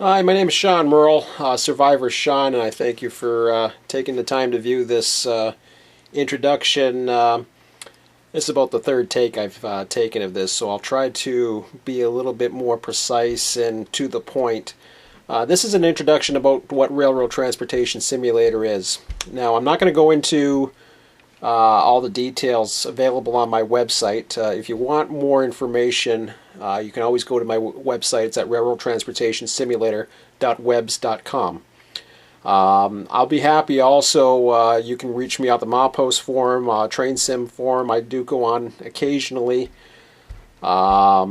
Hi, my name is Sean Merle, Survivor Sean, and I thank you for taking the time to view this introduction. This is about the third take I've taken of this, so I'll try to be a little bit more precise and to the point. This is an introduction about what Railroad Transportation Simulator is. Now, I'm not going to go into all the details available on my website. If you want more information, you can always go to my website. It's at railroadtransportationsimulator.webs.com. I'll be happy also. You can reach me out the Milepost forum, Train Sim forum. I do go on occasionally. At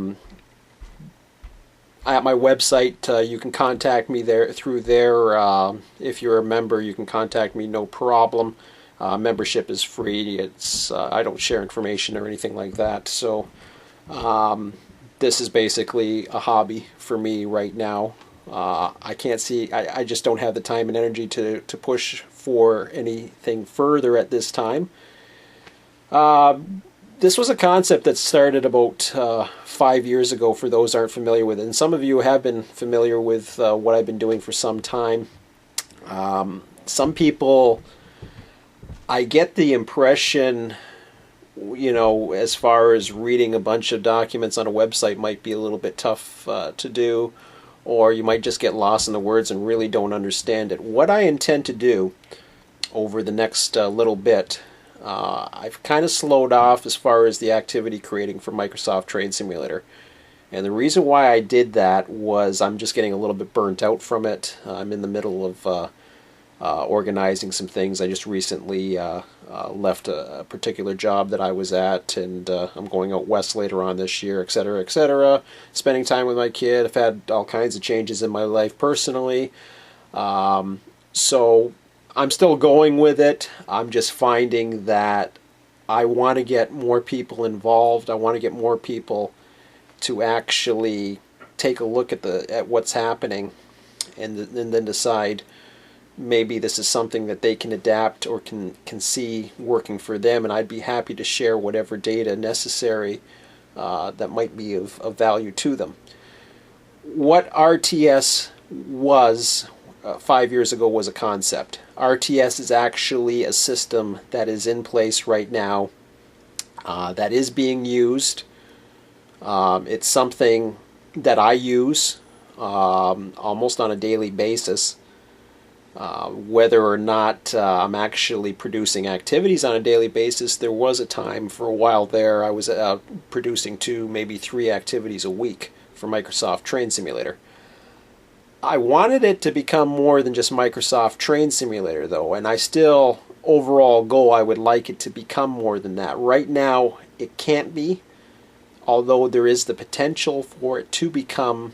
my website, you can contact me there through there. If you're a member, you can contact me, no problem. Membership is free. It's I don't share information or anything like that. So this is basically a hobby for me right now. I can't see. I just don't have the time and energy to push for anything further at this time. This was a concept that started about 5 years ago. For those who aren't familiar with it, and some of you have been familiar with what I've been doing for some time. Some people, I get the impression, as far as reading a bunch of documents on a website might be a little bit tough to do, or you might just get lost in the words and really don't understand it. What I intend to do over the next little bit, I've kind of slowed off as far as the activity creating for Microsoft Train Simulator. And the reason why I did that was I'm just getting a little bit burnt out from it. I'm in the middle of organizing some things. I just recently left a particular job that I was at, and I'm going out west later on this year, etc., etc. Spending time with my kid. I've had all kinds of changes in my life personally. So I'm still going with it. I'm just finding that I want to get more people involved. I want to get more people to actually take a look at what's happening, and then decide maybe this is something that they can adapt or can see working for them, and I'd be happy to share whatever data necessary that might be of value to them. What RTS was 5 years ago was a concept. RTS is actually a system that is in place right now, that is being used. It's something that I use almost on a daily basis. Whether or not I'm actually producing activities on a daily basis, there was a time for a while there I was producing 2, maybe 3 activities a week for Microsoft Train Simulator. I wanted it to become more than just Microsoft Train Simulator though, and I still, overall goal, I would like it to become more than that. Right now it can't be, although there is the potential for it to become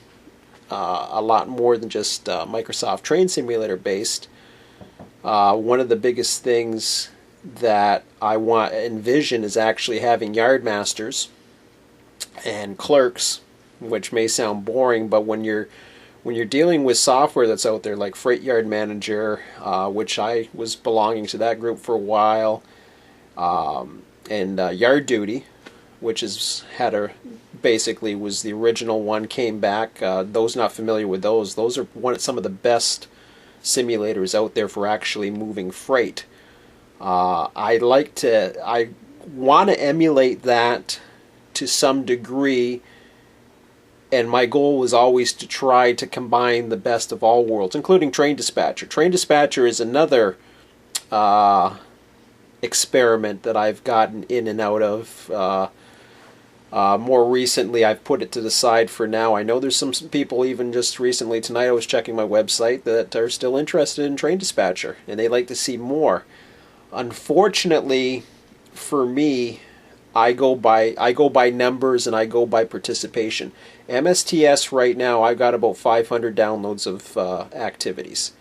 a lot more than just Microsoft Train Simulator based. One of the biggest things that I envision is actually having yard masters and clerks, which may sound boring, but when you're dealing with software that's out there like Freight Yard Manager, which I was belonging to that group for a while, and Yard Duty, which basically was the original one, came back. Those not familiar with those are some of the best simulators out there for actually moving freight. I want to emulate that to some degree, and my goal was always to try to combine the best of all worlds, including Train Dispatcher. Train Dispatcher is another experiment that I've gotten in and out of. More recently, I've put it to the side for now. I know there's some people, even just recently tonight I was checking my website, that are still interested in Train Dispatcher, and they like to see more. Unfortunately, for me, I go by numbers and I go by participation. MSTS right now, I've got about 500 downloads of activities.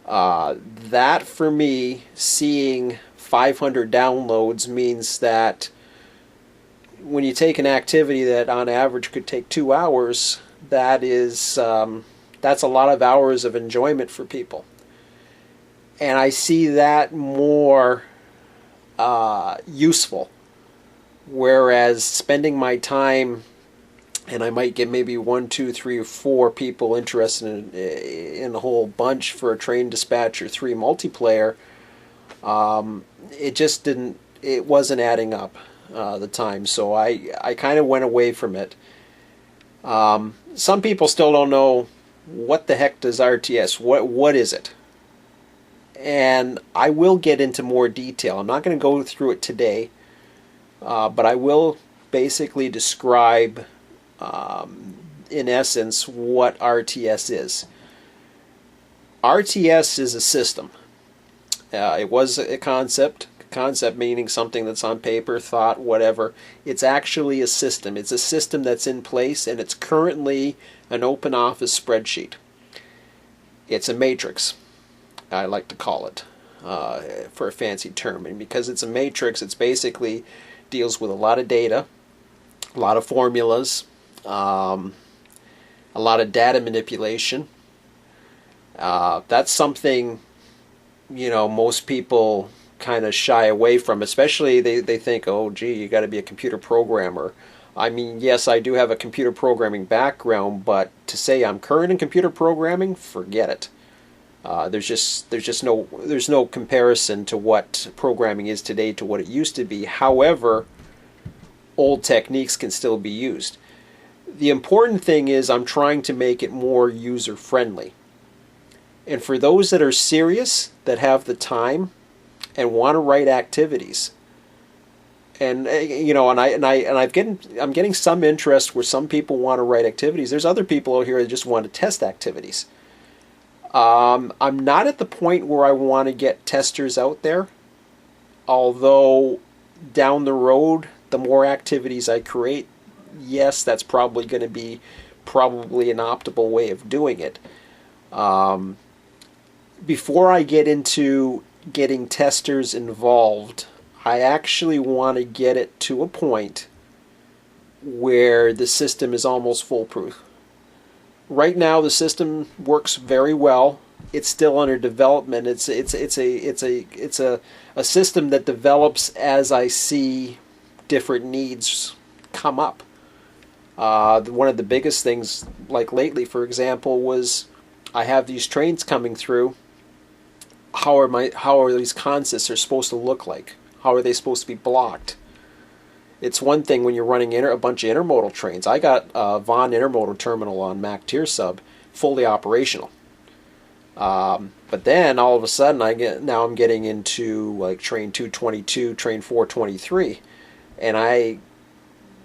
That for me, seeing 500 downloads means that when you take an activity that on average could take 2 hours, that's a lot of hours of enjoyment for people. And I see that more useful, whereas spending my time and I might get maybe 1, 2, 3, or 4 people interested in a whole bunch for a Train Dispatcher 3 multiplayer. It just didn't. It wasn't adding up the time, so I kind of went away from it. Some people still don't know what the heck does RTS. What is it? And I will get into more detail. I'm not going to go through it today, but I will basically describe, in essence, what RTS is. RTS is a system. It was a concept meaning something that's on paper, thought, whatever. It's actually a system. It's a system that's in place, and it's currently an open office spreadsheet. It's a matrix, I like to call it, for a fancy term. And because it's a matrix, it's basically deals with a lot of data, a lot of formulas, a lot of data manipulation. That's something, most people kind of shy away from, especially they think, oh gee, you got to be a computer programmer. I mean, yes, I do have a computer programming background, but to say I'm current in computer programming, forget it. There's no comparison to what programming is today to what it used to be. However, old techniques can still be used. The important thing is I'm trying to make it more user friendly. And for those that are serious, that have the time and want to write activities, and I'm getting some interest where some people want to write activities. There's other people out here that just want to test activities. I'm not at the point where I want to get testers out there, although down the road, the more activities I create, yes, that's probably going to be an optimal way of doing it. Before I get into getting testers involved, I actually want to get it to a point where the system is almost foolproof. Right now, the system works very well. It's still under development. It's a system that develops as I see different needs come up. One of the biggest things, like lately, for example, was I have these trains coming through. How are these consists are supposed to look like? How are they supposed to be blocked? It's one thing when you're running a bunch of intermodal trains. I got Vaughan Intermodal Terminal on Mac Tier Sub fully operational. But then all of a sudden I'm getting into like train 222, train 423, and I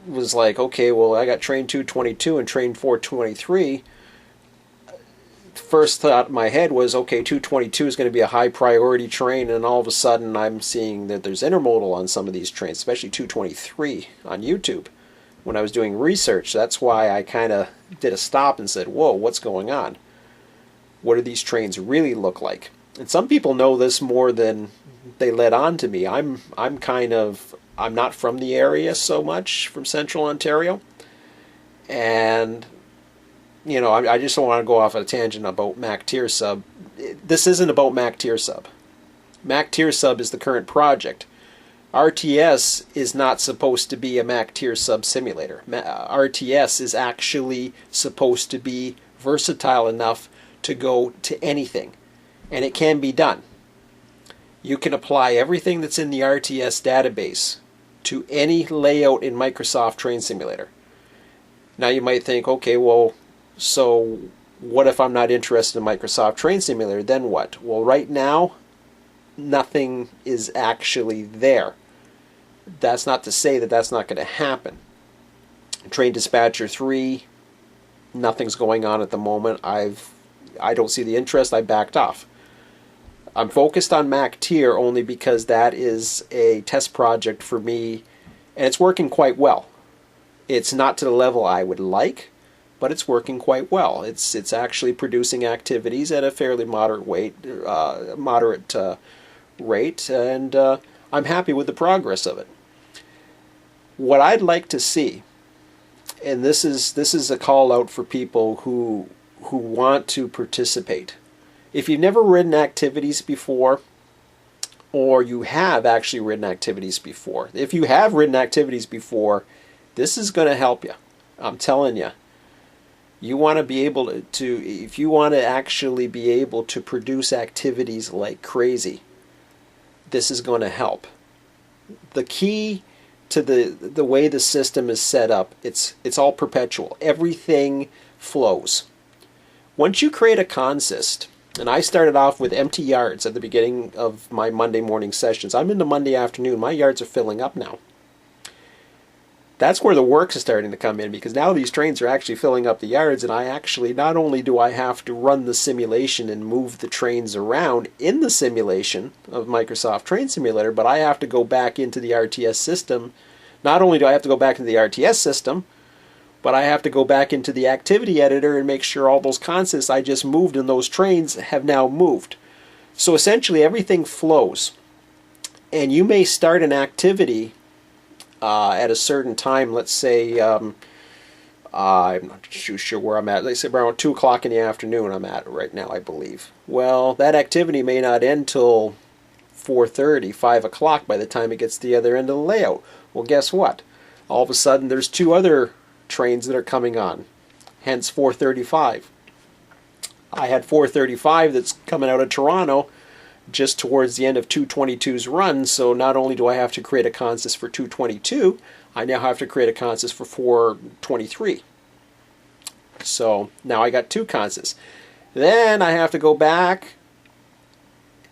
was like, okay, well, I got train 222 and train 423. First thought in my head was, okay, 222 is going to be a high priority train, and all of a sudden I'm seeing that there's intermodal on some of these trains, especially 223 on YouTube. When I was doing research, that's why I kind of did a stop and said, whoa, what's going on? What do these trains really look like? And some people know this more than they let on to me. I'm not from the area so much, from Central Ontario, and I just don't want to go off on a tangent about Mac Tier Sub. This isn't about Mac Tier Sub. Mac Tier Sub is the current project. RTS is not supposed to be a Mac Tier Sub simulator. RTS is actually supposed to be versatile enough to go to anything. And it can be done. You can apply everything that's in the RTS database to any layout in Microsoft Train Simulator. Now you might think, okay, well, so what if I'm not interested in Microsoft Train Simulator? Then what? Well, right now, nothing is actually there. That's not to say that that's not going to happen. Train Dispatcher 3, nothing's going on at the moment. I don't see the interest. I backed off. I'm focused on Mac Tier only because that is a test project for me, and it's working quite well. It's not to the level I would like, but it's working quite well. It's actually producing activities at a fairly moderate rate, and I'm happy with the progress of it. What I'd like to see, and this is a call out for people who want to participate. If you've never written activities before, or you have actually written activities before, if you have written activities before, this is going to help you. I'm telling you, you want to be able if you want to actually be able to produce activities like crazy, this is going to help. The key to the way the system is set up, it's all perpetual. Everything flows. Once you create a consist, and I started off with empty yards at the beginning of my Monday morning sessions. I'm into Monday afternoon. My yards are filling up now. That's where the work is starting to come in, because now these trains are actually filling up the yards, and I actually, not only do I have to run the simulation and move the trains around in the simulation of Microsoft Train Simulator, but I have to go back into the RTS system. Not only do I have to go back into the RTS system, but I have to go back into the activity editor and make sure all those consists I just moved in those trains have now moved. So essentially everything flows. And you may start an activity at a certain time. Let's say, I'm not too sure where I'm at. Let's say around 2 o'clock in the afternoon I'm at right now, I believe. Well, that activity may not end till 4:30, 5 o'clock by the time it gets to the other end of the layout. Well, guess what? All of a sudden there's 2 other trains that are coming on, hence 4:35. I had 4:35 that's coming out of Toronto just towards the end of 222's run, so not only do I have to create a consist for 222, I now have to create a consist for 423. So now I got 2 consists. Then I have to go back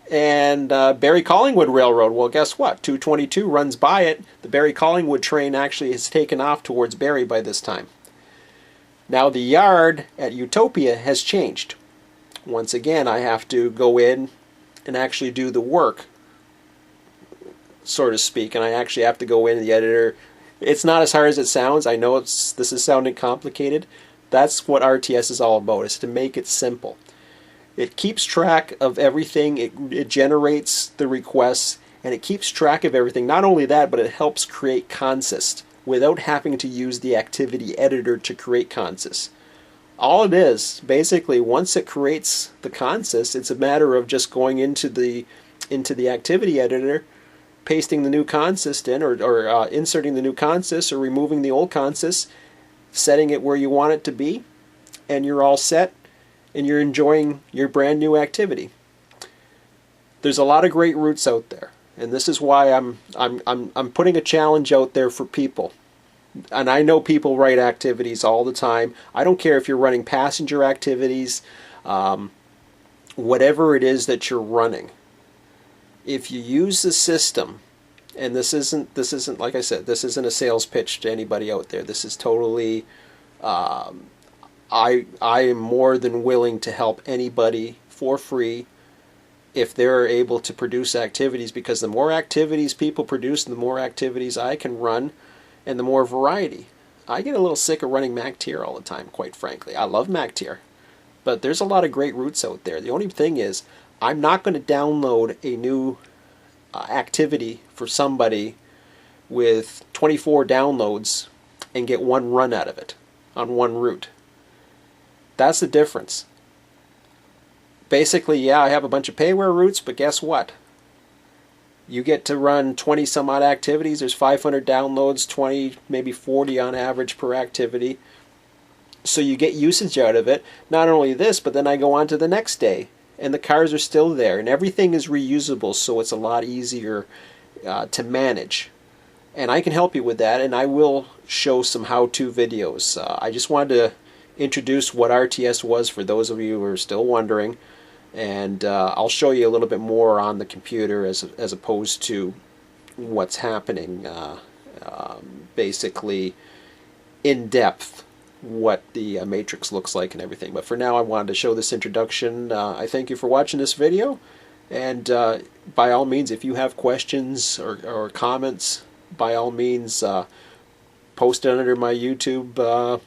and Barrie-Collingwood Railroad. Well, guess what? 222 runs by it. The Barrie-Collingwood train actually has taken off towards Barrie by this time. Now the yard at Utopia has changed. Once again, I have to go in and actually do the work, so to speak, and I actually have to go in the editor. It's not as hard as it sounds. I know this is sounding complicated. That's what RTS is all about, is to make it simple. It keeps track of everything. It generates the requests, and it keeps track of everything. Not only that, but it helps create consists without having to use the activity editor to create consists. All it is, basically, once it creates the consist, it's a matter of just going into the activity editor, pasting the new consist in, or inserting the new consist, or removing the old consist, setting it where you want it to be, and you're all set, and you're enjoying your brand new activity. There's a lot of great routes out there, and this is why I'm putting a challenge out there for people. And I know people write activities all the time. I don't care if you're running passenger activities, whatever it is that you're running. If you use the system, and this isn't like I said, this isn't a sales pitch to anybody out there. This is totally, I am more than willing to help anybody for free if they're able to produce activities, because the more activities people produce, the more activities I can run, and the more variety. I get a little sick of running MacTier all the time, quite frankly. I love MacTier, but there's a lot of great routes out there. The only thing is, I'm not going to download a new activity for somebody with 24 downloads and get 1 run out of it on 1 route. That's the difference. Basically, yeah, I have a bunch of payware routes, but guess what? You get to run 20 some odd activities. There's 500 downloads, 20, maybe 40 on average per activity. So you get usage out of it. Not only this, but then I go on to the next day, and the cars are still there, and everything is reusable, so it's a lot easier to manage. And I can help you with that, and I will show some how-to videos. I just wanted to introduce what RTS was for those of you who are still wondering. And I'll show you a little bit more on the computer as opposed to what's happening, basically in depth what the matrix looks like and everything. But for now, I wanted to show this introduction. I thank you for watching this video, and by all means, if you have questions or comments, by all means, post it under my YouTube.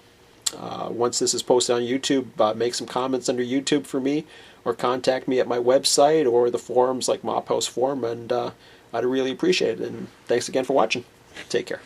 Once this is posted on YouTube, make some comments under YouTube for me, or contact me at my website or the forums like Mophouse Forum, and I'd really appreciate it. And thanks again for watching. Take care.